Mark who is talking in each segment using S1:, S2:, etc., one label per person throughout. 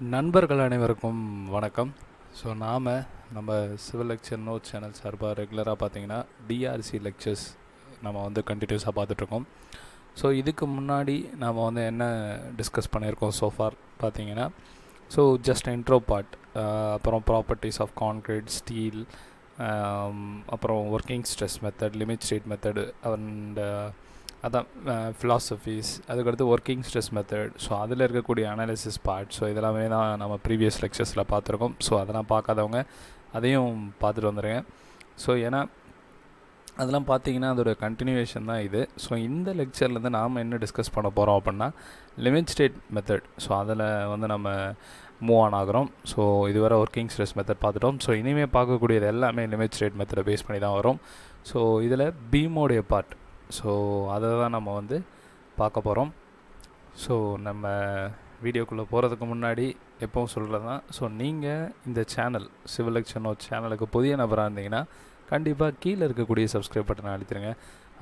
S1: நண்பர்கள் அனைவருக்கும் வணக்கம். ஸோ நம்ம சிவில் லெக்சர் நோட் சேனல் சார்பாக ரெகுலராக பார்த்தீங்கன்னா டிஆர்சி லெக்சர்ஸ் நம்ம வந்து கண்டினியூஸாக பார்த்துட்ருக்கோம். ஸோ இதுக்கு முன்னாடி நாம் வந்து என்ன டிஸ்கஸ் பண்ணியிருக்கோம் சோஃபார் பார்த்தீங்கன்னா, ஸோ ஜஸ்ட் இன்ட்ரோ பார்ட், அப்புறம் ப்ராப்பர்ட்டிஸ் ஆஃப் கான்க்ரீட், ஸ்டீல், அப்புறம் working stress method, limit state method and அதான் ஃபிலாசபிஸ், அதுக்கடுத்து ஒர்க்கிங் ஸ்ட்ரெஸ் மெத்தட். ஸோ அதில் இருக்கக்கூடிய அனாலிசிஸ் பார்ட். ஸோ இதெல்லாமே தான் நம்ம ப்ரீவியஸ் லெக்சர்ஸில் பார்த்துருக்கோம். ஸோ அதெல்லாம் பார்க்காதவங்க அதையும் பார்த்துட்டு வந்துடுங்க. ஸோ ஏன்னா அதெல்லாம் பார்த்தீங்கன்னா அதோட கண்டினியூவேஷன் தான் இது. ஸோ இந்த லெக்சர்லேருந்து நாம் என்ன டிஸ்கஸ் பண்ண போகிறோம் அப்படின்னா லிமிட் ஸ்டேட் மெத்தட். ஸோ அதில் வந்து நம்ம மூவ் ஆன் ஆகிறோம். ஸோ இதுவரை ஒர்க்கிங் ஸ்ட்ரெஸ் மெத்தட் பார்த்துட்டோம். ஸோ இனிமேல் பார்க்கக்கூடியது எல்லாமே லிமிட் ஸ்டேட் மெத்தடை பேஸ் பண்ணி தான் வரும். ஸோ இதில் பீமோடைய பார்ட், ஸோ அதை தான் நம்ம வந்து பார்க்க போகிறோம். ஸோ நம்ம வீடியோக்குள்ளே போகிறதுக்கு முன்னாடி எப்பவும் சொல்கிறது தான், ஸோ நீங்கள் இந்த சேனல் சிவில் லெக்சர் நோட் சேனலுக்கு புதிய நபராக இருந்தீங்கன்னா கண்டிப்பாக கீழே இருக்கக்கூடிய சப்ஸ்கிரைப் பட்டனை அழுத்திடுங்க.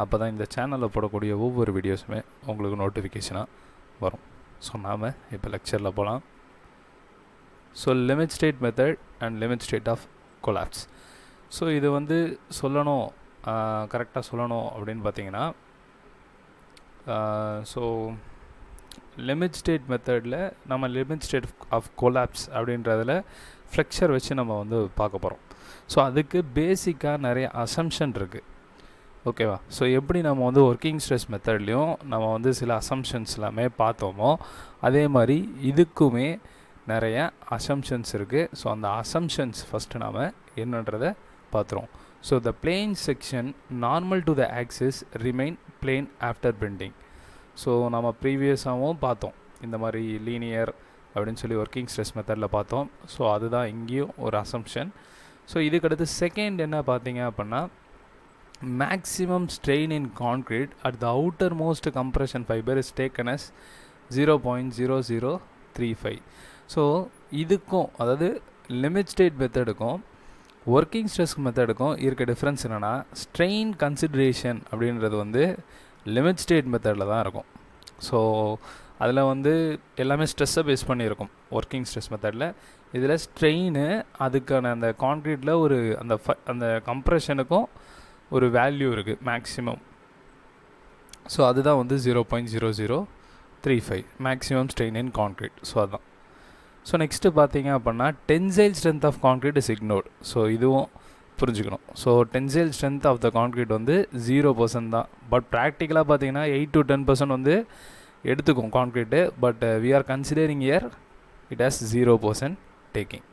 S1: அப்போ தான் இந்த சேனலில் போடக்கூடிய ஒவ்வொரு வீடியோஸுமே உங்களுக்கு நோட்டிஃபிகேஷனாக வரும். ஸோ நாம் இப்போ லெக்சரில் போகலாம். So limit state method and limit state of collapse. So இது வந்து கரெக்டாக சொல்லணும் அப்படின்னு பார்த்தீங்கன்னா, ஸோ லிமிட் ஸ்டேட் மெத்தடில் நம்ம லிமிட் ஸ்டேட் ஆஃப் கொலாப்ஸ் அப்படின்றதில் ஃப்ளெக்சர் வச்சு நம்ம வந்து பார்க்க போகிறோம். ஸோ அதுக்கு பேசிக்காக நிறைய அசம்ஷன் இருக்குது, ஓகேவா? ஸோ எப்படி நம்ம வந்து ஒர்க்கிங் ஸ்ட்ரெஸ் மெத்தட்லேயும் நம்ம வந்து சில அசம்ஷன்ஸ் எல்லாமே பார்த்தோமோ அதே மாதிரி இதுக்குமே நிறைய அசம்ஷன்ஸ் இருக்குது. ஸோ அந்த அசம்ஷன்ஸ் ஃபஸ்ட்டு நாம் என்னன்றதை பார்த்துருவோம். So the plane section normal to the axis remain plane after bending. So நம்ம ப்ரீவியஸாகவும் பார்த்தோம் இந்த மாதிரி லீனியர் அப்படின்னு சொல்லி ஒர்க்கிங் ஸ்ட்ரெஸ் மெத்தடில் பார்த்தோம். ஸோ அதுதான் இங்கேயும் ஒரு அசம்ஷன். ஸோ இதுக்கடுத்து செகண்ட் என்ன பார்த்தீங்க அப்படின்னா, maximum strain in concrete at the outer most compression fiber is taken as 0.0035. So இதுக்கும் அதாவது லிமிட் ஸ்டேட் மெத்தடுக்கும் ஒர்க்கிங் ஸ்ட்ரெஸ் மெத்தடுக்கும் இருக்க டிஃப்ரென்ஸ் என்னென்னா, ஸ்ட்ரெயின் கன்சிடரேஷன் அப்படின்றது வந்து லிமிட் ஸ்டேட் மெத்தடில் தான் இருக்கும். ஸோ அதில் வந்து எல்லாமே ஸ்ட்ரெஸ்ஸை பேஸ் பண்ணியிருக்கும் ஒர்க்கிங் ஸ்ட்ரெஸ் மெத்தடில். இதில் ஸ்ட்ரெயின் அதுக்கான அந்த கான்க்ரீட்டில் ஒரு அந்த கம்ப்ரெஷனுக்கும் ஒரு வேல்யூ இருக்குது மேக்ஸிமம். ஸோ அதுதான் வந்து 0.0035 maximum strain in concrete. So அதுதான். ஸோ நெக்ஸ்ட்டு பார்த்தீங்க அப்படின்னா tensile strength of concrete is ignored. So இதுவும் புரிஞ்சுக்கணும். So tensile strength of the concrete வந்து 0% தான். பட் ப்ராக்டிக்கலாக பார்த்தீங்கன்னா 8 to 10% வந்து எடுத்துக்கும் concrete. But we are considering here it has 0% taking.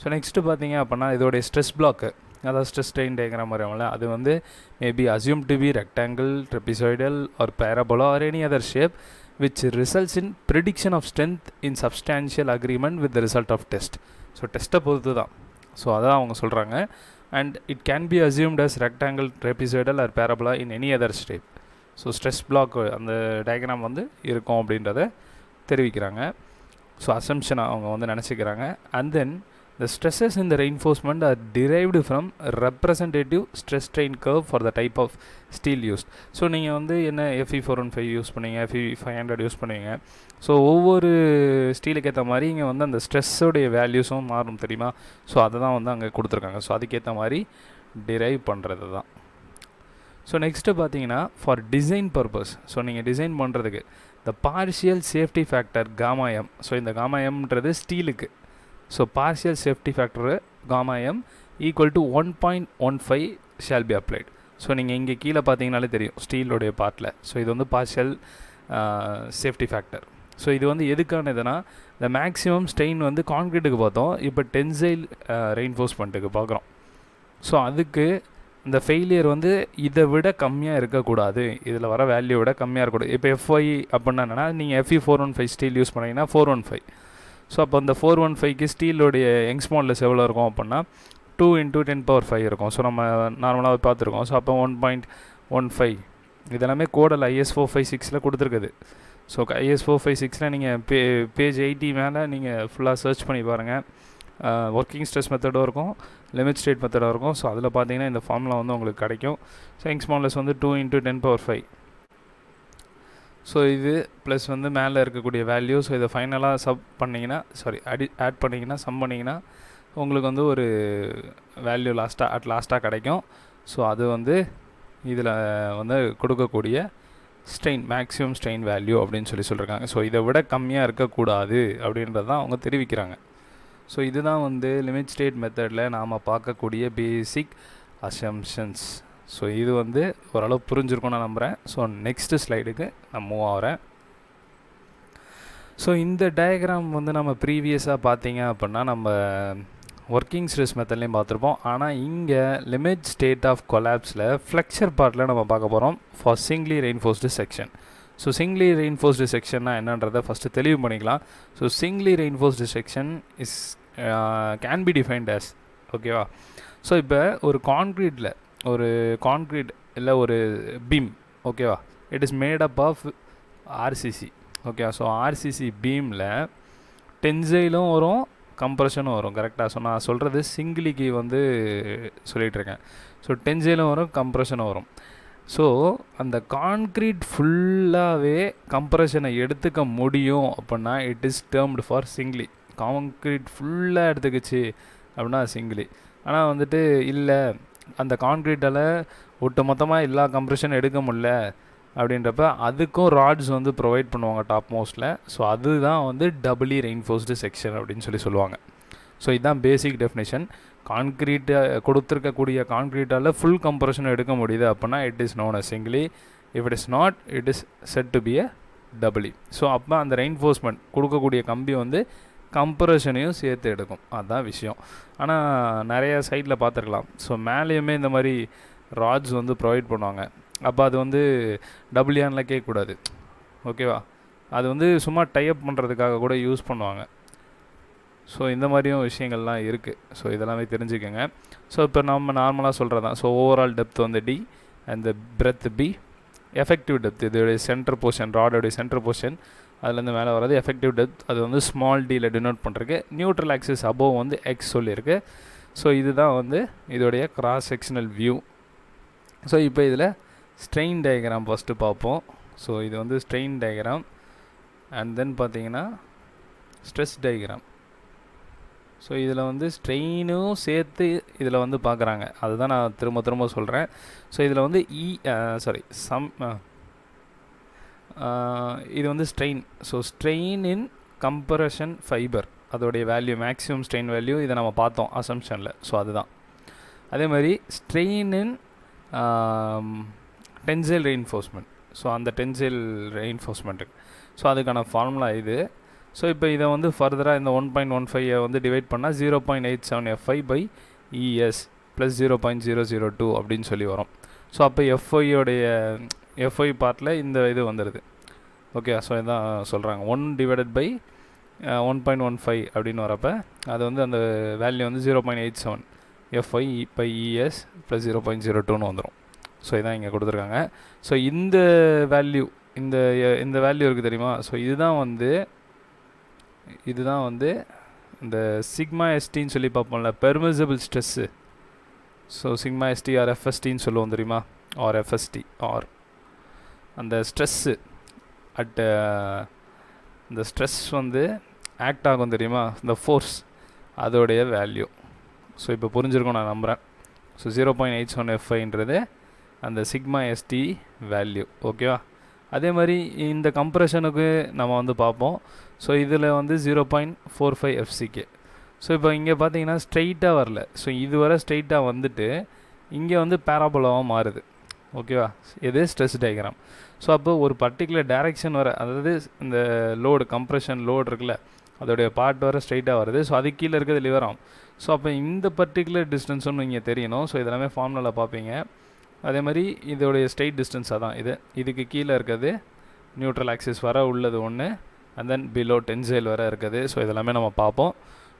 S1: So next பார்த்தீங்க அப்படின்னா இதோடைய ஸ்ட்ரெஸ் பிளாக்கு, அதாவது ஸ்ட்ரெஸ் ஸ்ட்ரெயின் டயக்ராம் மாதிரியாமல அது வந்து maybe assume to be rectangle, trapezoidal or parabola or any other shape which results in prediction of strength in substantial agreement with the result of test. So டெஸ்ட்டை பொறுத்து தான். So அதான் அவங்க சொல்கிறாங்க. And it can be assumed as rectangle, trapezoidal or parabola in any other shape. So stress block அந்த diagram வந்து இருக்கும் அப்படின்றத தெரிவிக்கிறாங்க. ஸோ அசம்ஷனாக அவங்க வந்து நினச்சிக்கிறாங்க. And then the stresses in the reinforcement are derived from representative stress strain curve for the type of steel used. So நீங்கள் வந்து என்ன FE 415 யூஸ் பண்ணுவீங்க, FE 500 யூஸ் பண்ணுவீங்க. ஸோ ஒவ்வொரு ஸ்டீலுக்கு ஏற்ற மாதிரி இங்கே வந்து அந்த ஸ்ட்ரெஸ்ஸோடைய வேல்யூஸும் மாறும் தெரியுமா? ஸோ அதை தான் வந்து அங்கே கொடுத்துருக்காங்க. ஸோ அதுக்கேற்ற மாதிரி டிரைவ் பண்ணுறது தான். ஸோ நெக்ஸ்ட்டு பார்த்தீங்கன்னா ஃபார் டிசைன் பர்பஸ், ஸோ நீங்கள் டிசைன் பண்ணுறதுக்கு the partial safety factor gamma M. So இந்த காமா எம்ன்றது ஸ்டீலுக்கு. So partial safety factor gamma M equal to 1.15 shall be applied. So நீங்கள் இங்கே கீழே பார்த்தீங்கனாலே தெரியும் ஸ்டீலோடைய பார்ட்டில். ஸோ இது வந்து பார்ஷியல் சேஃப்டி ஃபேக்டர். ஸோ இது வந்து எதுக்கான இதுனா, இந்த மேக்ஸிமம் ஸ்ட்ரெயின் வந்து கான்க்ரீட்டுக்கு பார்த்தோம், இப்போ டென்சைல் ரெயின்ஃபோர்ஸ்மெண்ட்டுக்கு பார்க்குறோம். ஸோ அதுக்கு இந்த ஃபெயிலியர் வந்து இதை விட கம்மியாக இருக்கக்கூடாது, இதில் வர வேல்யூ விட கம்மியாக இருக்கக்கூடாது. இப்போ FI அப்படின்னா என்னென்னா, நீங்கள் FE 415 ஸ்டீல் யூஸ் பண்ணிங்கன்னா 415. ஸோ அப்போ அந்த 415க்கு ஸ்டீலோடைய யங்ஸ் மாடுலஸ் எவ்வளோ இருக்கும் அப்படின்னா 2 × 10⁵ இருக்கும். ஸோ நம்ம நார்மலாக பார்த்துருக்கோம். ஸோ அப்போ 1.15 இதெல்லாமே கோடில் IS 456 கொடுத்துருக்குது. ஸோ IS 456 நீங்கள் பேஜ் 80 மேலே நீங்கள் ஃபுல்லாக சர்ச் பண்ணி பாருங்கள். ஒர்க்கிங் ஸ்ட்ரெஸ் மெத்தடும் இருக்கும், லிமிட் ஸ்டேட் மெத்தடும் இருக்கும். ஸோ அதில் பார்த்தீங்கன்னா இந்த ஃபார்முலா வந்து உங்களுக்கு கிடைக்கும். ஸோ யங்ஸ் மாடுலஸ் வந்து 2 × 10⁵. ஸோ இது ப்ளஸ் வந்து மேலே இருக்கக்கூடிய வேல்யூ. ஸோ இதை ஃபைனலாக ஆட் பண்ணிங்கன்னா சம் பண்ணிங்கன்னா உங்களுக்கு வந்து ஒரு வேல்யூ லாஸ்ட்டாக கிடைக்கும். ஸோ அது வந்து இதில் வந்து கொடுக்கக்கூடிய மேக்ஸிமம் ஸ்ட்ரெயின் வேல்யூ அப்படின்னு சொல்லியிருக்காங்க. ஸோ இதை விட கம்மியாக இருக்கக்கூடாது அப்படின்றது தான் அவங்க தெரிவிக்கிறாங்க. ஸோ இதுதான் வந்து லிமிட் ஸ்டேட் மெத்தடில் நாம் பார்க்கக்கூடிய பேசிக் அசம்ஷன்ஸ். ஸோ இது வந்து ஓரளவு புரிஞ்சிருக்கும் நான் நம்புகிறேன். ஸோ நெக்ஸ்ட்டு ஸ்லைடுக்கு நான் மூவ் ஆகிறேன். ஸோ இந்த டயக்ராம் வந்து நம்ம ப்ரீவியஸாக பார்த்தீங்க அப்படின்னா நம்ம ஒர்க்கிங் ஸ்ட்ரெஸ் மெத்தட்லேயும் பார்த்துருப்போம். ஆனால் இங்கே லிமிட் ஸ்டேட் ஆஃப் கொலாப்ஸில் ஃப்ளெக்சர் பார்ட்டில் நம்ம பார்க்க போகிறோம் for singly reinforced section. So singly reinforced செக்ஷன்னா என்னன்றதை ஃபஸ்ட்டு தெளிவு பண்ணிக்கலாம். So singly reinforced section can be defined as ஓகேவா. ஸோ இப்போ ஒரு கான்க்ரீட் இல்லை ஒரு பீம் ஓகேவா, it is made up of RCC ஓகேவா. ஸோ ஆர்சிசி பீமில் டென்சைலும் வரும் கம்ப்ரெஷனும் வரும். கரெக்டாக. ஸோ நான் சொல்கிறது சிங்கிளிக்கு வந்து சொல்லிகிட்ருக்கேன். ஸோ டென்சைலும் வரும் கம்ப்ரெஷனும் வரும். ஸோ அந்த கான்க்ரீட் ஃபுல்லாகவே கம்ப்ரெஷனை எடுத்துக்க முடியும் அப்படின்னா it is டேர்ம்டு for singly. Concrete ஃபுல்லாக எடுத்துக்கிச்சு அப்படின்னா சிங்கிளி. ஆனால் வந்துட்டு இல்லை அந்த கான்க்ரீட்டால் ஒட்டு மொத்தமாக எல்லா கம்ப்ரெஷனும் எடுக்க முடியல அப்படின்றப்ப அதுக்கும் ராட்ஸ் வந்து ப்ரொவைட் பண்ணுவாங்க டாப் மோஸ்ட்டில். ஸோ அதுதான் வந்து டபுளி ரெயின்ஃபோர்ஸ்டு செக்ஷன் அப்படின்னு சொல்லுவாங்க. ஸோ இதுதான் பேசிக் டெஃபினேஷன். கான்க்ரீட்டை கொடுத்துருக்கக்கூடிய கான்க்ரீட்டால் ஃபுல் கம்ப்ரெஷன் எடுக்க முடியுது அப்படின்னா it is known as singly. If it is not it is set to be a doubly. So அப்போ அந்த ரெயின்ஃபோர்ஸ்மெண்ட் கொடுக்கக்கூடிய கம்பி வந்து கம்ப்ரெஷனையும் சேர்த்து எடுக்கும். அதுதான் விஷயம். ஆனால் நிறைய சைட்டில் பார்த்துருக்கலாம். ஸோ மேலேயுமே இந்த மாதிரி ராட்ஸ் வந்து ப்ரொவைட் பண்ணுவாங்க. அப்போ அது வந்து டபுள்யானில் கேட்கக்கூடாது ஓகேவா. அது வந்து சும்மா டைப் பண்ணுறதுக்காக கூட யூஸ் பண்ணுவாங்க. ஸோ இந்த மாதிரியும் விஷயங்கள்லாம் இருக்குது. ஸோ இதெல்லாமே தெரிஞ்சுக்கோங்க. ஸோ இப்போ நம்ம நார்மலாக சொல்கிறது தான். ஸோ ஓவரால் டெப்த் வந்து D and breadth B. Effective depth இதோடைய சென்டர் போர்ஷன், ராடோடைய சென்டர் போர்ஷன் அதுலேருந்து மேலே வர்றது எஃபெக்டிவ் டெப்த். அது வந்து ஸ்மால் டியில் டினோட் பண்ணுறதுக்கு. நியூட்ரல் ஆக்சிஸ் அபோவ் வந்து X சொல்லியிருக்கு. ஸோ இதுதான் வந்து இதோடைய கிராஸ் செக்ஷனல் வியூ. ஸோ இப்போ இதில் ஸ்ட்ரெயின் டயக்ராம் ஃபஸ்ட்டு பார்ப்போம். ஸோ இது வந்து ஸ்ட்ரெயின் டயக்ராம் அண்ட் தென் பார்த்தீங்கன்னா ஸ்ட்ரெஸ் டயக்ராம். ஸோ இதில் வந்து ஸ்ட்ரெயினும் சேர்த்து இதில் வந்து பார்க்குறாங்க. அதுதான் நான் திரும்ப சொல்கிறேன். ஸோ இதில் வந்து இது வந்து ஸ்ட்ரெயின். ஸோ ஸ்ட்ரெயின் இன் கம்ப்ரெஷன் ஃபைபர் அதோடைய வேல்யூ மேக்ஸிமம் ஸ்ட்ரெயின் வேல்யூ இதை நம்ம பார்த்தோம் அசம்ஷனில். ஸோ அதுதான். அதே மாதிரி ஸ்ட்ரெயின் இன் டென்சைல் ரெயின்ஃபோர்ஸ்மெண்ட். ஸோ அந்த டென்சைல் ரெயின்ஃபோர்ஸ்மெண்ட்டுக்கு ஸோ அதுக்கான ஃபார்முலா இது. ஸோ இப்போ இதை வந்து ஃபர்தராக இந்த 1.15 வந்து டிவைட் பண்ணால் 0.87 FI/ES ப்ளஸ் 0.002 அப்படின்னு சொல்லி வரும். ஸோ அப்போ எஃப்ஐ பார்ட்டில் இந்த இது வந்துடுது ஓகே. ஸோ இதான் சொல்கிறாங்க 1/1.15 அப்படின்னு வரப்போ அது வந்து அந்த வேல்யூ வந்து 0.87 FI/ES ப்ளஸ் 0.02ன்னு வந்துடும். ஸோ இதான் இங்கே கொடுத்துருக்காங்க. ஸோ இந்த வேல்யூ இந்த வேல்யூ இருக்குது தெரியுமா. ஸோ இதுதான் வந்து இந்த சிக்மா எஸ்டின்னு சொல்லி பார்ப்போம்ல permissible stress. So sigma ST or எஃப்எஸ்டின்னு சொல்லுவோம் தெரியுமா, ஆர் எஃப்எஸ்டி ஆர் அந்த ஸ்ட்ரெஸ்ஸு இந்த ஸ்ட்ரெஸ் வந்து ஆக்ட் ஆகும் தெரியுமா, இந்த ஃபோர்ஸ் அதோடைய வேல்யூ. ஸோ இப்போ புரிஞ்சிருக்கும் நான் நம்புகிறேன். ஸோ 0.87 FIன்றது அந்த சிக்மா எஸ்டி வேல்யூ ஓகேவா. அதே மாதிரி இந்த கம்ப்ரெஷனுக்கு நம்ம வந்து பார்ப்போம். ஸோ இதில் வந்து 0.45 FCK. ஸோ இப்போ இங்கே பார்த்தீங்கன்னா ஸ்ட்ரெயிட்டாக வரல. ஸோ இதுவரை ஸ்ட்ரெயிட்டாக வந்துட்டு இங்கே வந்து பேராபோலாவாக மாறுது ஓகேவா. இது ஸ்ட்ரெஸ் டயக்ராம். ஸோ அப்போ ஒரு பர்டிகுலர் டைரெக்ஷன் வர, அதாவது இந்த லோடு கம்ப்ரெஷன் லோடு இருக்குல்ல அதோடைய பார்ட் வர ஸ்ட்ரெயிட்டாக வருது. ஸோ அது கீழே இருக்கிறது லிவராம். ஸோ அப்போ இந்த பர்டிகுலர் டிஸ்டன்ஸுன்னு இங்கே தெரியணும். ஸோ இதெல்லாமே ஃபார்முலாவில் பார்ப்பீங்க. அதே மாதிரி இதோடைய ஸ்ட்ரெயிட் டிஸ்டன்ஸாக தான் இதுக்கு கீழே இருக்கிறது நியூட்ரல் ஆக்சிஸ் வர உள்ளது ஒன்று, அண்ட் தென் பிலோ டென்சைல் வர இருக்குது. ஸோ இதெல்லாமே நம்ம பார்ப்போம்.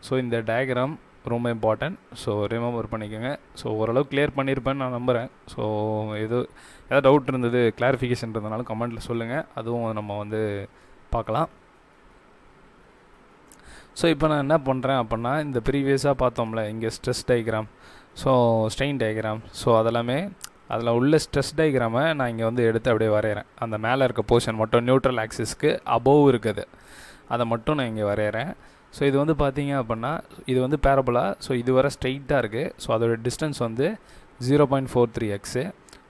S1: ஸோ இந்த டயக்ராம் ரொம்ப இம்பார்ட்டன்ட். ஸோ ரிமெம்பர் பண்ணிக்கோங்க. ஸோ ஓரளவு கிளியர் பண்ணியிருப்பேன்னு நான் நம்புகிறேன். ஸோ ஏதாவது டவுட் இருந்தது கிளாரிஃபிகேஷன் இருந்ததுனால கமெண்ட்டில் சொல்லுங்கள், அதுவும் நம்ம வந்து பார்க்கலாம். ஸோ இப்போ நான் என்ன பண்ணுறேன் அப்படின்னா இந்த ப்ரீவியஸாக பார்த்தோம்ல இங்கே stress diagram, so strain diagram, so அதெல்லாமே அதில் உள்ள ஸ்ட்ரெஸ் டயக்ராமை நான் இங்கே வந்து எடுத்து அப்படியே வரைகிறேன். அந்த மேலே இருக்க போர்ஷன் மட்டும் நியூட்ரல் ஆக்சிஸ்க்கு அபோவ் இருக்குது, அதை மட்டும் நான் இங்கே வரைகிறேன். ஸோ இது வந்து பார்த்தீங்க அப்படின்னா இது வந்து பேரபோலா. ஸோ இது வர ஸ்ட்ரெயிட்டாக இருக்குது. ஸோ அதோட டிஸ்டன்ஸ் வந்து 0.43x.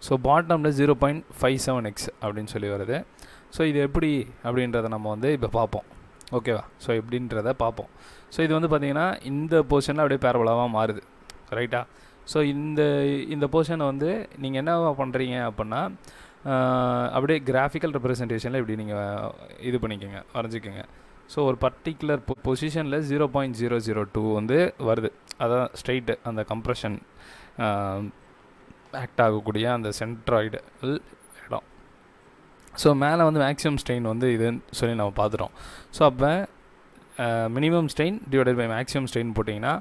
S1: ஸோ பாட்டமில் 0.57x அப்படின்னு சொல்லி வருது. ஸோ இது எப்படி அப்படின்றத நம்ம வந்து இப்போ பார்ப்போம். ஓகேவா? ஸோ எப்படின்றத பார்ப்போம். ஸோ இது வந்து பார்த்திங்கன்னா இந்த போர்ஷனில் அப்படியே பேரபோலாவாக மாறுது, ரைட்டா? ஸோ இந்த போர்ஷனை வந்து நீங்கள் என்ன பண்ணுறீங்க அப்படின்னா அப்படியே கிராஃபிக்கல் ரெப்ரசன்டேஷனில் இப்படி நீங்கள் இது பண்ணிக்கோங்க, வரைஞ்சிக்கோங்க. ஸோ ஒரு பர்டிகுலர் பொசிஷனில் 0.002 வந்து வருது. அதான் ஸ்ட்ரெயிட்டு அந்த கம்ப்ரெஷன் ஆக்ட் ஆகக்கூடிய அந்த சென்ட்ராய்டு இடம். ஸோ மேலே வந்து மேக்ஸிமம் ஸ்ட்ரெயின் வந்து இதுன்னு சொல்லி நம்ம பார்த்துட்டோம். ஸோ அப்போ minimum strain divided by maximum strain போட்டிங்கன்னா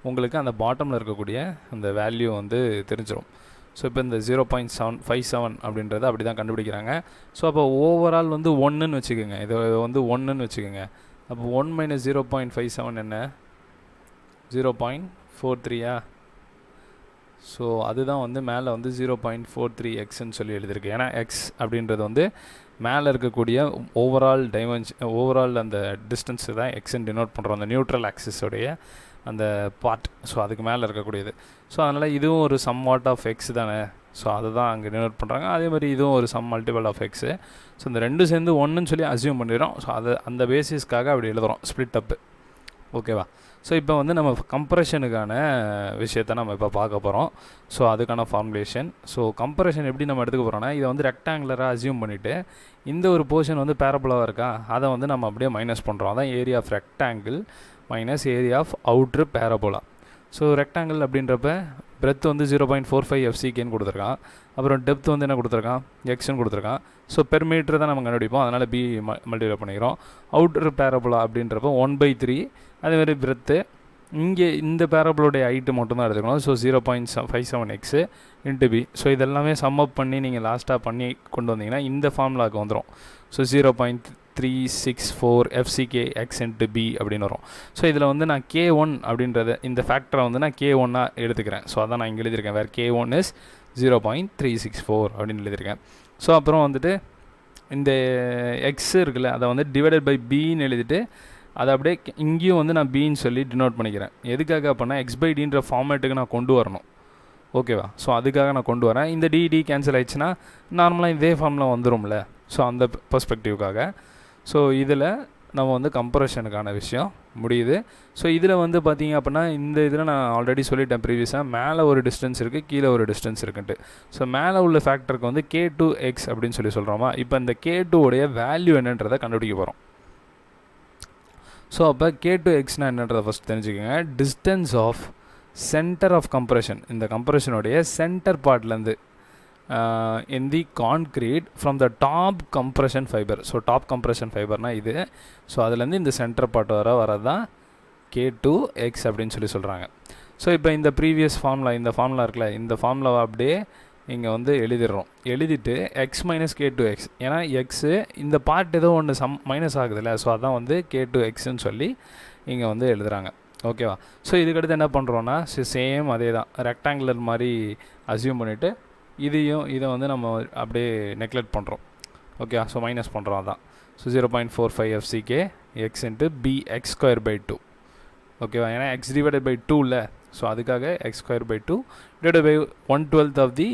S1: உங்களுக்கு அந்த பாட்டமில் இருக்கக்கூடிய அந்த வேல்யூ வந்து தெரிஞ்சிடும். ஸோ இப்போ இந்த 0.757 அப்படின்றத அப்படி தான் கண்டுபிடிக்கிறாங்க. ஸோ அப்போ ஓவரால் வந்து 1ன்னு வச்சுக்கோங்க, இது வந்து 1ன்னு வச்சுக்கோங்க. அப்போ 1 - 0.57 என்ன? 0.43. ஸோ அதுதான் வந்து மேலே வந்து 0.43xன்னு சொல்லி எழுதியிருக்கு. ஏன்னா எக்ஸ் அப்படின்றது வந்து மேலே இருக்கக்கூடிய ஓவரால் அந்த டிஸ்டன்ஸு தான் எக்ஸ்ன்னு டினோட் பண்ணுறோம், அந்த நியூட்ரல் ஆக்சிஸோடைய அந்த பார்ட். ஸோ அதுக்கு மேலே இருக்கக்கூடியது. ஸோ அதனால் இதுவும் ஒரு சம் வாட் ஆஃப் எக்ஸ் தானே. ஸோ அதை தான் அங்கே டினோட் பண்ணுறாங்க. அதே மாதிரி இதுவும் ஒரு some multiple of x. So இந்த ரெண்டும் சேர்ந்து 1ன்னு சொல்லி அசியூம் பண்ணிடுறோம். ஸோ அந்த பேசிஸ்க்காக அப்படி எழுதுகிறோம், ஸ்ப்ளிட் அப்பு. ஓகேவா? ஸோ இப்போ வந்து நம்ம கம்ப்ரெஷனுக்கான விஷயத்தை நம்ம இப்போ பார்க்க போகிறோம். ஸோ அதுக்கான ஃபார்முலேஷன். ஸோ கம்ப்ரெஷன் எப்படி நம்ம எடுத்துக்க போகிறோன்னா, இதை வந்து ரெக்டாங்குலராக அசியூம் பண்ணிவிட்டு இந்த ஒரு போர்ஷன் வந்து பேரபோலாவாக இருக்கா, அதை வந்து நம்ம அப்படியே மைனஸ் பண்ணுறோம். அதான் area of rectangle minus area of outer parabola. So rectangle அப்படின்றப்ப பிரெத் வந்து 0.45 FCKன்னு கொடுத்துருக்கான். அப்புறம் டெப்த் வந்து என்ன கொடுத்துருக்கான்? எக்ஸ்ன்னு கொடுத்துருக்கான். ஸோ பெர் மீட்டர் தான் நம்ம கண்டுபிடிப்போம், அதனால் பி மல்டிப்ளை பண்ணிக்கிறோம். அவுட்ரு பேரபோலா அப்படின்றப்போ 1/3. அதேமாதிரி பிரெத்து இங்கே இந்த பேரபோலோடைய ஹைட்டு மட்டும் தான் எடுத்துக்கணும். So 0.57x into B. So இதெல்லாமே சம் அப் பண்ணி நீங்கள் லாஸ்ட்டாக பண்ணி கொண்டு வந்தீங்கன்னா இந்த ஃபார்முலாவுக்கு வந்துடும். ஸோ 0.364 FCKx இன்ட்டு பி அப்படின்னு வரும். ஸோ இதில் வந்து நான் K1 அப்படின்றத இந்த ஃபேக்டரை வந்து நான் K1 எடுத்துக்கிறேன். ஸோ அதான் நான் இங்கே எழுதியிருக்கேன். வேறு K1 இஸ் 0.364 அப்படின்னு எழுதியிருக்கேன். ஸோ அப்புறம் வந்துட்டு இந்த எக்ஸ் இருக்குல்ல, அதை வந்து டிவைடட் பை பின்னு எழுதிட்டு அதை அப்படியே இங்கேயும் வந்து நான் பின்னு சொல்லி டினோட் பண்ணிக்கிறேன். எதுக்காக அப்படின்னா x/dன்ற ஃபார்மேட்டுக்கு நான் கொண்டு வரணும். ஓகேவா? ஸோ அதுக்காக நான் கொண்டு வரேன். இந்த டி கேன்சல் ஆயிடுச்சுன்னா நார்மலாக இதே ஃபார்மில் வந்துடும்ல. ஸோ அந்த பெர்ஸ்பெக்டிவ்காக. ஸோ இதில் நம்ம வந்து கம்ப்ரெஷனுக்கான விஷயம் முடியுது. ஸோ இதில் வந்து பார்த்திங்க அப்படின்னா இந்த இதில் நான் ஆல்ரெடி சொல்லிட்டேன் ப்ரீவியஸாக, மேலே ஒரு டிஸ்டன்ஸ் இருக்குது, கீழே ஒரு டிஸ்டன்ஸ் இருக்குன்ட்டு. ஸோ மேலே உள்ள ஃபேக்டருக்கு வந்து K2x அப்படின்னு சொல்லி சொல்கிறோமா. இப்போ இந்த K2 உடைய வேல்யூ என்னன்றதை கண்டுபிடிக்க போகிறோம். ஸோ அப்போ K2xனா என்னன்றதை ஃபஸ்ட் தெரிஞ்சுக்கோங்க. Distance of centre of compression, இந்த கம்ப்ரெஷனுடைய சென்டர் பார்ட்லேருந்து in the concrete from the top compression fiber. So top compression ஃபைபர்னால் இது. ஸோ அதுலேருந்து இந்த சென்டர் பார்ட் வரது தான் K2x அப்படின்னு சொல்லி சொல்கிறாங்க. ஸோ இப்போ இந்த ப்ரீவியஸ் ஃபார்முலா, இந்த ஃபார்முலா இருக்குல்ல, இந்த ஃபார்முலாவை அப்படியே இங்கே வந்து எழுதிடுறோம். எழுதிட்டு x - K2x, ஏன்னா எக்ஸு இந்த பார்ட் ஏதோ ஒன்று மைனஸ் ஆகுதுல்ல. ஸோ அதான் வந்து K2xன்னு சொல்லி இங்கே வந்து எழுதுகிறாங்க. ஓகேவா? ஸோ இதுக்கடுத்து என்ன பண்ணுறோன்னா சேம் அதே தான், ரெக்டாங்குலர் மாதிரி அசியூம் பண்ணிவிட்டு இதை வந்து நம்ம அப்படியே நெக்லெக்ட் பண்ணுறோம். ஓகே, ஸோ மைனஸ் பண்ணுறோம். அதான் so 0.45 FCK x into B x²/2. ஓகேவா? ஏன்னா x டிவைடட் பை 2 இல்லை. ஸோ அதுக்காக x²/2 divided by 1/12 of the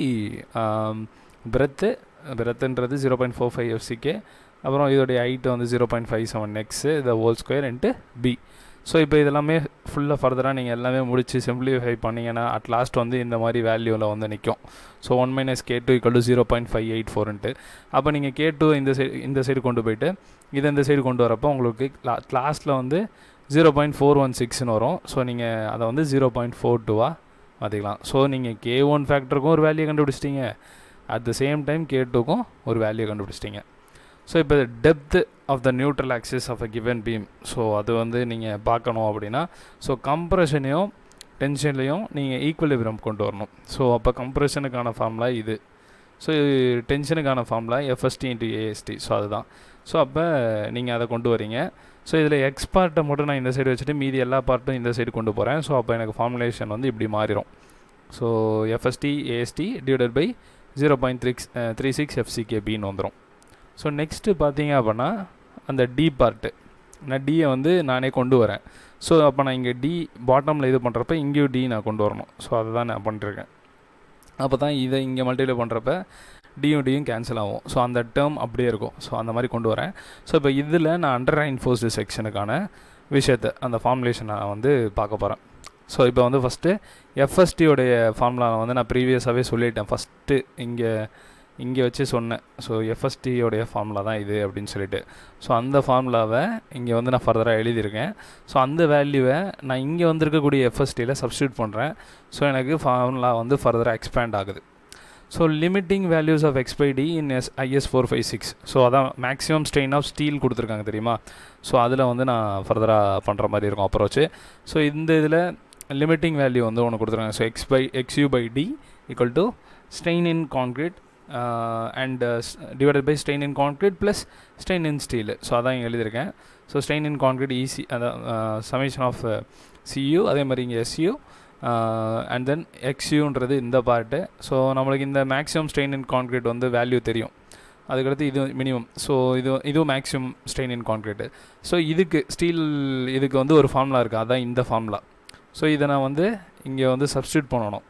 S1: பிரெத்துன்றது 0.45 FCK. அப்புறம் இதோடைய ஹைட்டு வந்து 0.57x the whole square into B. So இப்போ இதெல்லாமே ஃபுல்லாக ஃபர்தராக நீங்கள் எல்லாமே முடித்து சிம்பிளிஃபை பண்ணிங்கன்னா அட் லாஸ்ட் வந்து இந்த மாதிரி வேல்யூவில் வந்து நிற்கும். So 1 - K2 = 0.584. அப்போ நீங்கள் K2 இந்த சைடு கொண்டு போயிட்டு இதை இந்த சைடு கொண்டு வரப்போ உங்களுக்கு லாஸ்ட்டில் வந்து 0.416ன்னு வரும். ஸோ நீங்கள் அதை வந்து 0.42 மாற்றிக்கலாம். ஸோ நீங்கள் K1 ஃபேக்டருக்கும் ஒரு வேல்யூ கண்டுபிடிச்சிட்டிங்க, அட் த சேம் டைம் K2க்கும் ஒரு வேல்யூ கண்டுபிடிச்சிட்டிங்க. ஸோ இப்போ depth of the neutral axis of a given beam, so அது வந்து நீங்கள் பார்க்கணும் அப்படின்னா ஸோ கம்ப்ரெஷனையும் டென்ஷன்லையும் நீங்கள் ஈக்குவலிபிரியம் கொண்டு வரணும். ஸோ அப்போ கம்ப்ரெஷனுக்கான ஃபார்முலா இது. ஸோ டென்ஷனுக்கான ஃபார்முலா FST × AST. ஸோ அதுதான். ஸோ அப்போ நீங்கள் அதை கொண்டு வரீங்க. ஸோ இதில் எக்ஸ் பார்ட்டை மட்டும் நான் இந்த சைடு வச்சுட்டு மீதி எல்லா பார்ட்டும் இந்த சைடு கொண்டு போகிறேன். ஸோ அப்போ எனக்கு ஃபார்முலேஷன் வந்து இப்படி மாறிடும். So FST AST divided by 0.36 FCKBன்னு வந்துடும். ஸோ நெக்ஸ்ட்டு பார்த்தீங்க அப்படின்னா அந்த டி பார்ட்டு, நான் டியை வந்து நானே கொண்டு வரேன். ஸோ அப்போ நான் இங்கே டி பாட்டமில் இது பண்ணுறப்ப இங்கேயும் டி நான் கொண்டு வரணும். ஸோ அதை தான் நான் பண்ணிருக்கேன். அப்போ தான் இதை இங்கே மல்டிப்ளை பண்ணுறப்ப டியும் கேன்சல் ஆகும். ஸோ அந்த டேர்ம் அப்படியே இருக்கும். ஸோ அந்த மாதிரி கொண்டு வரேன். ஸோ இப்போ இதில் நான் அண்டர் ரெயின்ஃபோர்ஸ்டு செக்ஷனுக்கான விஷயத்தை அந்த ஃபார்முலேஷன் நான் வந்து பார்க்க போகிறேன். ஸோ இப்போ வந்து ஃபஸ்ட்டு எஃப்எஸ்டியோடைய ஃபார்முலா வந்து நான் ப்ரீவியஸாகவே சொல்லிட்டேன். ஃபஸ்ட்டு இங்கே வச்சு சொன்னேன். ஸோ எஃப்எஸ்டியோடைய ஃபார்முலா தான் இது அப்படின்னு சொல்லிட்டு. ஸோ அந்த ஃபார்முலாவை இங்கே வந்து நான் ஃபர்தராக எழுதியிருக்கேன். ஸோ அந்த வேல்யூவை நான் இங்கே வந்திருக்கக்கூடிய எஃப்எஸ்டியில் சப்ஸ்டியூட் பண்ணுறேன். ஸோ எனக்கு ஃபார்முலா வந்து ஃபர்தராக எக்ஸ்பேண்ட் ஆகுது. So limiting values of x by d in IS 456. So அதான் மேக்ஸிமம் ஸ்ட்ரெயின் ஆஃப் ஸ்டீல் கொடுத்துருக்காங்க தெரியுமா. ஸோ அதில் வந்து நான் ஃபர்தராக பண்ணுற மாதிரி இருக்கும் அப்ரோச்சு. ஸோ இந்த இதில் லிமிட்டிங் வேல்யூ வந்து ஒன்று கொடுத்துருக்காங்க. So XU by D equal to strain in concrete and divided by strain in concrete plus strain in steel. So அதான் இங்கே எழுதியிருக்கேன். So strain in concrete EC அதான் summation of CU, அதே மாதிரி இங்கே SU அண்ட் தென் XUன்றது இந்த part. So நம்மளுக்கு இந்த மேக்ஸிமம் ஸ்ட்ரெயின் இன் கான்க்ரீட் வந்து வேல்யூ தெரியும். அதுக்கடுத்து இது மினிமம். ஸோ இதுவும் மேக்ஸிமம் ஸ்ட்ரெயின் இன் கான்க்ரீட்டு. ஸோ இதுக்கு ஸ்டீல் இதுக்கு வந்து ஒரு ஃபார்முலா இருக்குது, அதான் இந்த ஃபார்முலா. ஸோ இதை நான் வந்து இங்கே வந்து சப்ஸ்டியூட் பண்ணணும்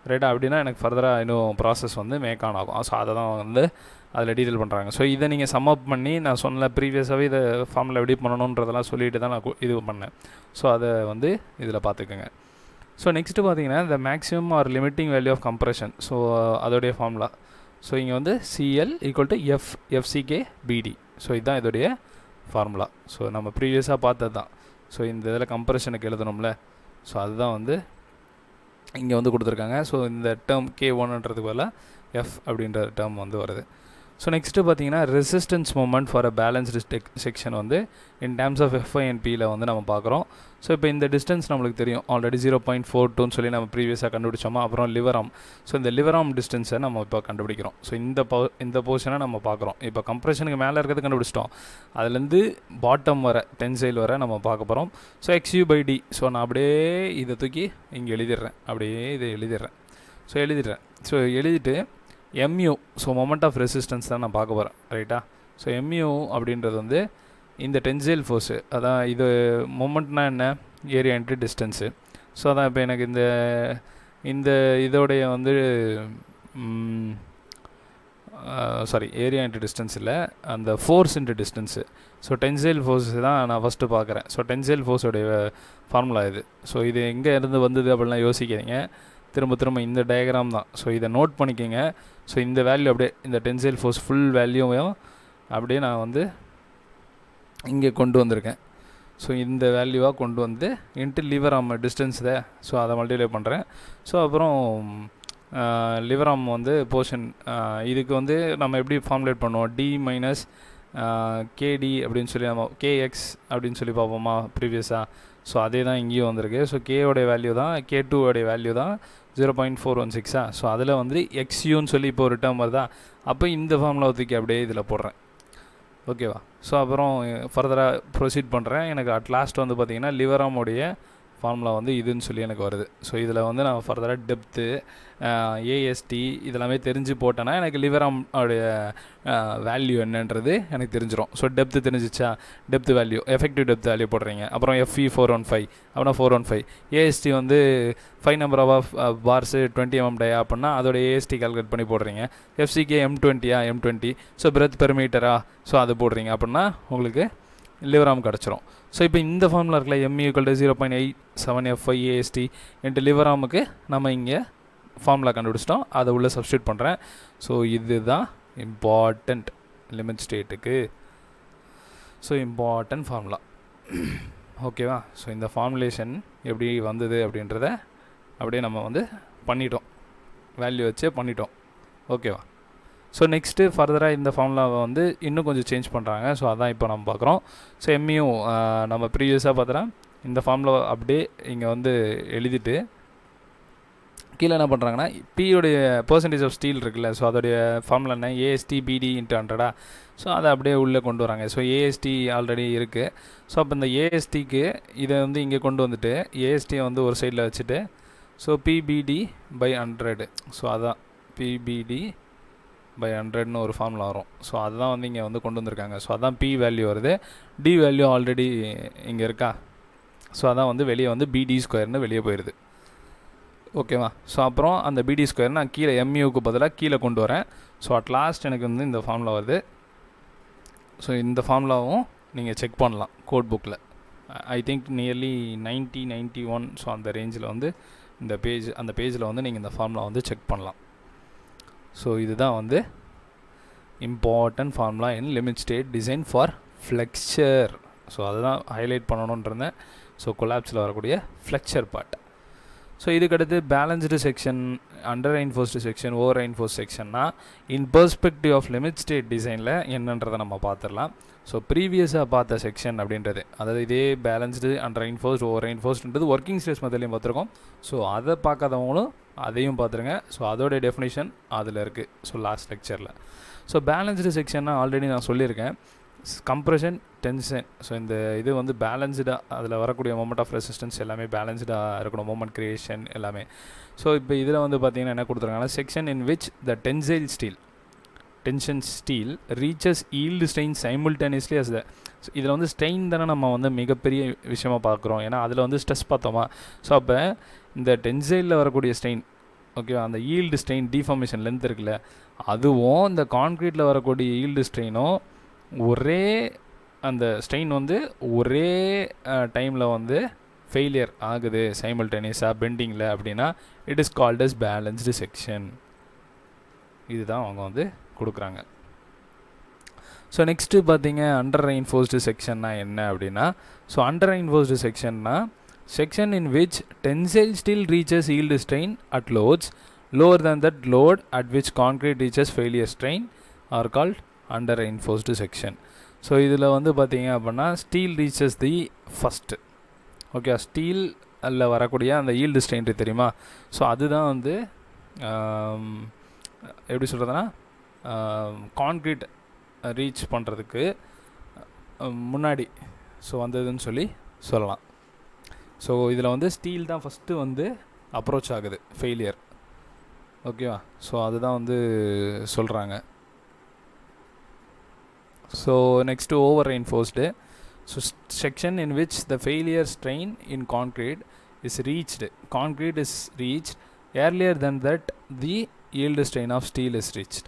S1: ரைட்டா. அப்படின்னா எனக்கு ஃபர்தராக இன்னும் ப்ராசஸ் வந்து மேக் ஆன் ஆகும். ஸோ அதை தான் வந்து அதில் டீட்டெயில் பண்ணுறாங்க. ஸோ இதை நீங்கள் சம் அப் பண்ணி நான் சொன்ன ப்ரீவியஸாகவே இதை ஃபார்முலா எப்படி பண்ணணுன்றதெல்லாம் சொல்லிட்டு தான் நான் இது பண்ணேன். ஸோ அதை வந்து இதில் பார்த்துக்கோங்க. ஸோ நெக்ஸ்ட்டு பார்த்தீங்கன்னா இந்த maximum or limiting value of compression. So அதோடைய ஃபார்முலா. ஸோ இங்கே வந்து CL equal to FCKBD. So இதுதான் இதோடைய ஃபார்முலா. ஸோ நம்ம ப்ரீவியஸாக பார்த்தது தான். ஸோ இந்த இதில் கம்ப்ரெஷனுக்கு எழுதணும்ல. ஸோ அதுதான் வந்து இங்கே வந்து கொடுத்துருக்காங்க. ஸோ இந்த டேர்ம் K1ன்றதுக்கு பதிலாக F அப்படின்ற டேர்ம் வந்து வருது. ஸோ நெக்ஸ்ட்டு பார்த்தீங்கன்னா resistance moment for a balanced section வந்து in terms of FI and Pயில் வந்து நம்ம பார்க்குறோம். ஸோ இப்போ இந்த டிஸ்டன்ஸ் நம்மளுக்கு தெரியும் ஆல்ரெடி 0.42 சொல்லி நம்ம ப்ரீவியஸாக கண்டுபிடிச்சோமா. அப்புறம் லிவராம். ஸோ இந்த லிவராம் டிஸ்டன்ஸை நம்ம இப்போ கண்டுபிடிக்கிறோம். ஸோ இந்த போர்ஷனை நம்ம பார்க்குறோம். இப்போ கம்ப்ரெஷனுக்கு மேலே இருக்கிறது கண்டுபிடிச்சிட்டோம். அதுலேருந்து பாட்டம் வர டென்சைல் வர நம்ம பார்க்க போகிறோம். So XU by D. So நான் அப்படியே இதை தூக்கி இங்கே எழுதிடுறேன். அப்படியே இதை எழுதிடுறேன். ஸோ எழுதிட்டு MU, so moment of resistance தான் நான் பார்க்க போகிறேன் ரைட்டா. ஸோ MU அப்படின்றது வந்து இந்த டென்சைல் ஃபோர்ஸு, அதான் இது மொமெண்ட்னா என்ன, ஏரியா இன்ட்டு டிஸ்டன்ஸு. ஸோ அதான் இப்போ எனக்கு இந்த இதோடைய வந்து ஏரியா இன்ட்டு டிஸ்டன்ஸ் இல்லை, அந்த force into distance. So tensile force தான் நான் ஃபஸ்ட்டு பார்க்குறேன். ஸோ டென்சைல் ஃபோர்ஸோடைய ஃபார்முலா இது. ஸோ இது எங்கே இருந்து வந்தது அப்படிலாம் யோசிக்கிறீங்க. திரும்ப இந்த டயக்ராம் தான். ஸோ இதை நோட் பண்ணிக்கோங்க. ஸோ இந்த வேல்யூ அப்படியே இந்த டென்சைல் ஃபோர்ஸ் ஃபுல் வேல்யூவையும் அப்படியே நான் வந்து இங்கே கொண்டு வந்திருக்கேன். ஸோ இந்த வேல்யூவாக கொண்டு வந்து இன்ட்டு லிவர் ஆம் டிஸ்டன்ஸ் தான். ஸோ அதை மல்டிப்ளை பண்ணுறேன். ஸோ அப்புறம் லிவர் ஆம் வந்து போர்ஷன் இதுக்கு வந்து நம்ம எப்படி ஃபார்முலேட் பண்ணுவோம், D மைனஸ் KD அப்படின்னு சொல்லி நம்ம KX அப்படின்னு சொல்லி பார்ப்போமா ப்ரீவியஸாக. ஸோ அதே தான் இங்கேயும் வந்திருக்கு. ஸோ K-உடைய வேல்யூ தான், K2உடைய வேல்யூ தான் 0.416. ஸோ அதில் வந்து XUன்னு சொல்லி இப்போ ஒரு டேர்ம் வருதா. அப்போ இந்த ஃபார்முலா தூக்கி அப்படியே இதில் போடுறேன். ஓகேவா. ஸோ அப்புறம் ஃபர்தராக ப்ரொசீட் பண்ணுறேன். எனக்கு அட் லாஸ்ட் வந்து பார்த்திங்கன்னா லிவராமுடைய ஃபார்முலா வந்து இதுன்னு சொல்லி எனக்கு வருது. ஸோ இதில் வந்து நான் ஃபர்தராக டெப்த்து AST இதெல்லாமே தெரிஞ்சு போட்டேன்னா எனக்கு லிவராம் உடைய வேல்யூ என்னன்றது எனக்கு தெரிஞ்சிடும். ஸோ டெப்த்து தெரிஞ்சிச்சா, depth value effective depth value போடுறீங்க. அப்புறம் FE 415 அப்புறம் 415. AST வந்து 5 number of bars 20 mm dia அப்படின்னா அதோட AST கால்குலேட் பண்ணி போடுறீங்க. FCK M20 so breadth per மீட்டரா, ஸோ அது போடுறீங்க அப்படின்னா உங்களுக்கு லிவராம் கிடச்சிரும். ஸோ இப்போ இந்த ஃபார்முலா இருக்குல்ல, MU = 0.87 FI AST இன்ட்டு லிவராமுக்கு நம்ம இங்கே ஃபார்முலா கண்டுபிடிச்சிட்டோம். அதை உள்ளே சப்ஸ்டியூட் பண்ணுறேன். ஸோ இதுதான் இம்பார்ட்டண்ட் லிமிட் ஸ்டேட்டுக்கு. So important formula. ஓகேவா. ஸோ இந்த ஃபார்முலேஷன் எப்படி வந்தது அப்படின்றத அப்படியே நம்ம வந்து பண்ணிட்டோம், வேல்யூ வச்சே பண்ணிட்டோம். ஓகேவா. ஸோ நெக்ஸ்ட்டு ஃபர்தராக இந்த ஃபார்முலாவை வந்து இன்னும் கொஞ்சம் சேஞ்ச் பண்ணுறாங்க. ஸோ அதான் இப்போ நம்ம பார்க்குறோம். ஸோ MU நம்ம ப்ரீவியஸாக பார்த்தோன்னா இந்த ஃபார்முலா அப்படியே இங்கே வந்து எழுதிட்டு கீழே என்ன பண்ணுறாங்கன்னா P-உடைய பர்சன்டேஜ் ஆஃப் ஸ்டீல் இருக்குல்ல. ஸோ அதோடைய ஃபார்முலா என்ன, AST BD × 100. ஸோ அதை அப்படியே உள்ளே கொண்டு வராங்க. ஸோ AST ஆல்ரெடி இருக்குது. ஸோ அப்போ இந்த ASTக்கு இதை வந்து இங்கே கொண்டு வந்துட்டு ASTயை வந்து ஒரு சைடில் வச்சுட்டு ஸோ PBD/100. ஸோ அதான் PBD பை 100ன்னு ஒரு ஃபார்முலா வரும். ஸோ அதுதான் வந்து இங்கே வந்து கொண்டு வந்திருக்காங்க. ஸோ அதான் பி வேல்யூ வருது. டி வேல்யூ ஆல்ரெடி இங்கே இருக்கா. ஸோ அதான் வந்து வெளியே வந்து பிடி ஸ்கொயர்னு வெளியே போயிடுது. ஓகேவா. ஸோ அப்புறம் அந்த பிடி ஸ்கொயர் நான் கீழே எம்யூக்கு பதிலாக கீழே கொண்டு வரேன். ஸோ அட் லாஸ்ட் எனக்கு வந்து இந்த ஃபார்முலா வருது. ஸோ இந்த ஃபார்முலாவும் நீங்கள் செக் பண்ணலாம் கோட் புக்கில். I think nearly 91. ஸோ அந்த ரேஞ்சில் வந்து அந்த பேஜில் வந்து நீங்கள் இந்த ஃபார்முலா வந்து செக் பண்ணலாம். ஸோ இதுதான் வந்து important formula in limit state design for flexure. So அதுதான் ஹைலைட் பண்ணணுன்றேன். ஸோ கொலாப்ஸில் வரக்கூடிய ஃப்ளெக்சர் பார்ட். ஸோ இதுக்கடுத்து balanced section, under reinforced section, over reinforce செக்ஷன்னா in perspective of limit state டிசைனில் என்னன்றதை நம்ம பார்த்துடலாம். ஸோ ப்ரீவியஸாக பார்த்த செக்ஷன் அப்படின்றது, அதாவது இதே பேலன்ஸ்டு, அண்டர் ரெயின்ஃபோர்ஸ்ட், ஓவர் ரெயின்ஃபோர்ஸ்ன்றது ஒர்க்கிங் ஸ்ட்ரெஸ் மெத்தட்லையும் பார்த்துருக்கோம். ஸோ அதை பார்க்காதவங்களும் அதையும் பார்த்துருங்க. ஸோ அதோடைய டெஃபினிஷன் அதில் இருக்குது. ஸோ லாஸ்ட் லெக்சரில். ஸோ பேலன்ஸ்டு செக்ஷன்னா ஆல்ரெடி நான் சொல்லியிருக்கேன். Compression, tension. ஸோ இந்த இது வந்து பேலன்ஸ்டாக, அதில் வரக்கூடிய மொமெண்ட் ஆஃப் ரெசிஸ்டன்ஸ் எல்லாமே பேலன்ஸ்டாக இருக்கணும், மொமெண்ட் கிரியேஷன் எல்லாமே. ஸோ இப்போ இதில் வந்து பார்த்திங்கன்னா என்ன கொடுத்துருக்காங்கன்னா, section in which the tension steel reaches yield strain simultaneously as the. இதில் வந்து ஸ்ட்ரெயின் தானே நம்ம வந்து மிகப்பெரிய விஷயமாக பார்க்குறோம். ஏன்னா அதில் வந்து ஸ்ட்ரெஸ் பார்த்தோமா. ஸோ அப்போ இந்த டென்சைலில் வரக்கூடிய ஸ்ட்ரெயின், ஓகேவா, அந்த ஈல்டு ஸ்ட்ரெயின் டிஃபார்மேஷன் லென்த் இருக்குல்ல, அதுவும் இந்த கான்க்ரீட்டில் வரக்கூடிய ஈல்டு ஸ்ட்ரெயினும் ஒரே அந்த ஸ்ட்ரெயின் வந்து ஒரே டைமில் வந்து ஃபெயிலியர் ஆகுது சைமல்டேனியஸாக பெண்டிங்கில் அப்படின்னா it is called as balanced section. இதுதான் அவங்க வந்து கொடுக்குறாங்க. ஸோ நெக்ஸ்ட்டு பார்த்தீங்க அண்டர் ரெயின்ஃபோர்ஸ்டு செக்ஷன்னா என்ன அப்படின்னா, ஸோ அண்டர் ரெயின்ஃபோர்ஸ்டு செக்ஷன்னா section in which tensile steel reaches yield strain at loads lower than that load at which concrete reaches failure strain are called under reinforced section. So இதில் வந்து பார்த்தீங்க அப்படின்னா steel reaches the first, okay, ஸ்டீலில் வரக்கூடிய அந்த yield strain தெரியுமா. So அதுதான் வந்து எப்படி சொல்கிறதுனா கான்க்ரீட் ரீச் பண்ணுறதுக்கு முன்னாடி ஸோ வந்ததுன்னு சொல்லலாம். ஸோ இதில் வந்து ஸ்டீல் தான் ஃபஸ்ட்டு வந்து அப்ரோச் ஆகுது ஃபெயிலியர், ஓகேவா. ஸோ அதுதான் வந்து சொல்கிறாங்க. So next over reinforced. So section in which the failure strain in concrete is reached earlier then that the yield strain of steel is reached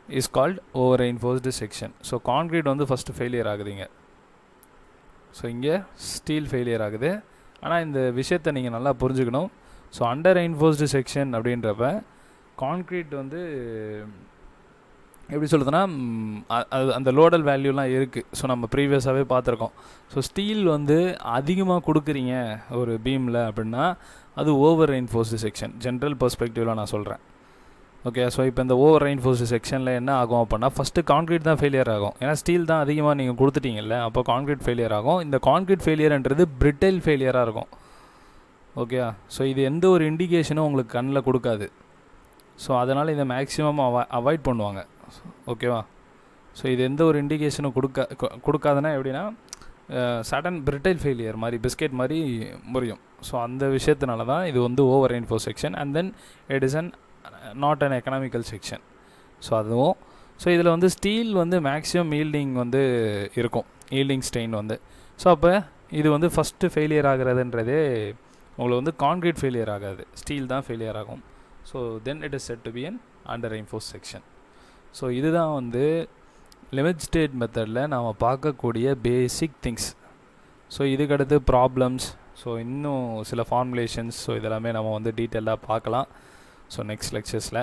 S1: is called over reinforced section. So concrete வந்து first failure ஆகுதுங்க. So இங்கே steel failure ஆகுது. ஆனால் இந்த விஷயத்தை நீங்கள் நல்லா புரிஞ்சுக்கணும். ஸோ அண்டர் ரெயின்ஃபோர்ஸ்டு செக்ஷன் அப்படின்றப்ப கான்க்ரீட் வந்து எப்படி சொல்லுதுன்னா அது அந்த லோடல் வேல்யூலாம் இருக்குது. ஸோ நம்ம ப்ரீவியஸாகவே பார்த்துருக்கோம். ஸோ ஸ்டீல் வந்து அதிகமாக கொடுக்குறீங்க ஒரு பீமில் அப்படின்னா அது ஓவர் ரெயின்ஃபோர்ஸ்டு செக்ஷன். ஜென்ரல் பெர்ஸ்பெக்டிவில் நான் சொல்கிறேன், ஓகே. ஸோ இப்போ இந்த ஓவர் ரெயின்ஃபோர்ஸ்டு செக்ஷனில் என்ன ஆகும் அப்படின்னா ஃபஸ்ட்டு கான்க்ரீட் தான் ஃபெயிலியர் ஆகும். ஏன்னா ஸ்டீல் தான் அதிகமாக நீங்கள் கொடுத்துட்டீங்கல்ல, அப்போ கான்க்ரீட் ஃபெயிலியர் ஆகும். இந்த கான்க்ரீட் ஃபெயிலியர்ன்றது பிரிட்டைல் ஃபெயிலியராக இருக்கும், ஓகே. ஸோ இது எந்த ஒரு இண்டிகேஷனும் உங்களுக்கு கண்ணில் கொடுக்காது. ஸோ அதனால் இதை மேக்ஸிமம் அவாய்ட் பண்ணுவாங்க, ஓகேவா. ஸோ இது எந்த ஒரு இண்டிகேஷனும் கொடுக்காதுன்னா எப்படின்னா சடன் பிரிட்டைல் ஃபெயிலியர் மாதிரி பிஸ்கெட் மாதிரி முறியும். ஸோ அந்த விஷயத்தினால தான் இது வந்து over reinforce section. And then it is not an economical section. So அதுவும் ஸோ இதில் வந்து ஸ்டீல் வந்து மேக்ஸிமம் ஈல்டிங் வந்து இருக்கும், ஈல்டிங் ஸ்ட்ரெயின் வந்து. ஸோ அப்போ இது வந்து ஃபஸ்ட்டு ஃபெயிலியர் ஆகிறதுன்றதே உங்களுக்கு வந்து கான்க்ரீட் ஃபெயிலியர் ஆகாது, ஸ்டீல் தான் ஃபெயிலியர் ஆகும். So then it is set to be an under reinforce section. So இதுதான் வந்து லிமிட் ஸ்டேட் மெத்தடில் நாம் பார்க்கக்கூடிய பேசிக் திங்ஸ். ஸோ இதுக்கடுத்து ப்ராப்ளம்ஸ், ஸோ இன்னும் சில ஃபார்முலேஷன்ஸ், ஸோ இதெல்லாமே நம்ம வந்து டீட்டெயிலாக பார்க்கலாம் ஸோ நெக்ஸ்ட் லெக்சர்ஸில்.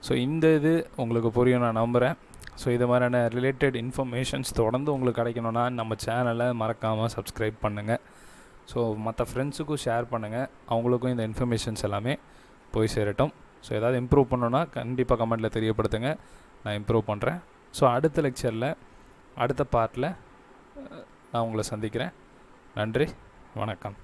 S1: ஸோ இந்த இது உங்களுக்கு புரியும் நான் நம்புகிறேன். ஸோ இது மாதிரியான ரிலேட்டட் இன்ஃபர்மேஷன்ஸ் தொடர்ந்து உங்களுக்கு கிடைக்கணுன்னா நம்ம சேனலை மறக்காமல் சப்ஸ்கிரைப் பண்ணுங்கள். ஸோ மற்ற ஃப்ரெண்ட்ஸுக்கும் ஷேர் பண்ணுங்கள், அவங்களுக்கும் இந்த இன்ஃபர்மேஷன்ஸ் எல்லாமே போய் சேரட்டும். ஸோ ஏதாவது இம்ப்ரூவ் பண்ணணுன்னா கண்டிப்பாக கமெண்ட்டில் தெரியப்படுத்துங்க, நான் இம்ப்ரூவ் பண்ணுறேன். ஸோ அடுத்த லெக்சரில் அடுத்த பார்ட்டில் நான் உங்களை சந்திக்கிறேன். நன்றி, வணக்கம்.